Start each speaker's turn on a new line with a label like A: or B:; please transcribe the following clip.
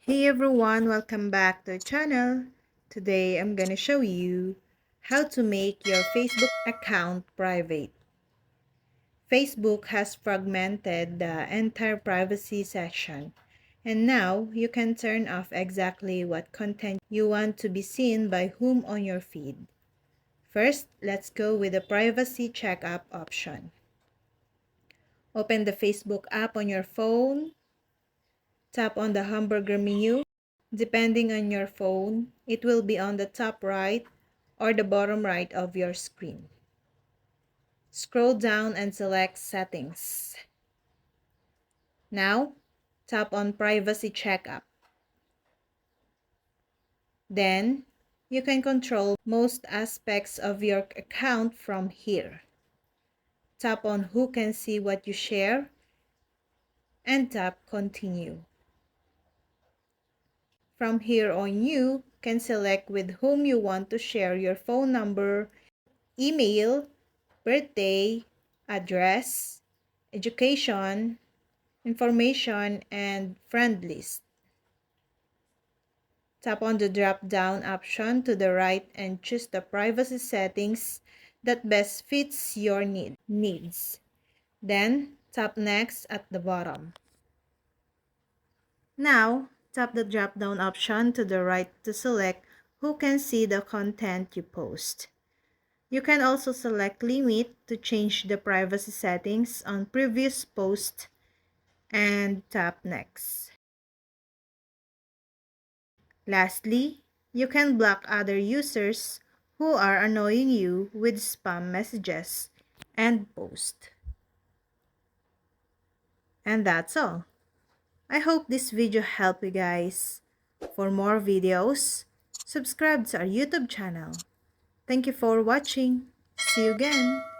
A: Hey everyone, welcome back to the channel. Today I'm gonna show you how to make your Facebook account private. Facebook has fragmented the entire privacy section, and now you can turn off exactly what content you want to be seen by whom on your feed. First, let's go with the privacy checkup option. Open the Facebook app on your phone, tap on the hamburger menu. Depending on your phone, it will be on the top right or the bottom right of your screen. Scroll down and select Settings. Now, tap on Privacy Checkup. Then, you can control most aspects of your account from here. Tap on Who can see what you share and tap Continue. From here on, you can select with whom you want to share your phone number, email, birthday, address, education, information, and friend list. Tap on the drop-down option to the right and choose the privacy settings that best fits your needs. Then, tap Next at the bottom. Now, tap the drop-down option to the right to select who can see the content you post. You can also select Limit to change the privacy settings on previous posts and tap Next. Lastly, you can block other users who are annoying you with spam messages and post. And that's all. I hope this video helped you guys. For more videos, subscribe to our YouTube channel. Thank you for watching. See you again.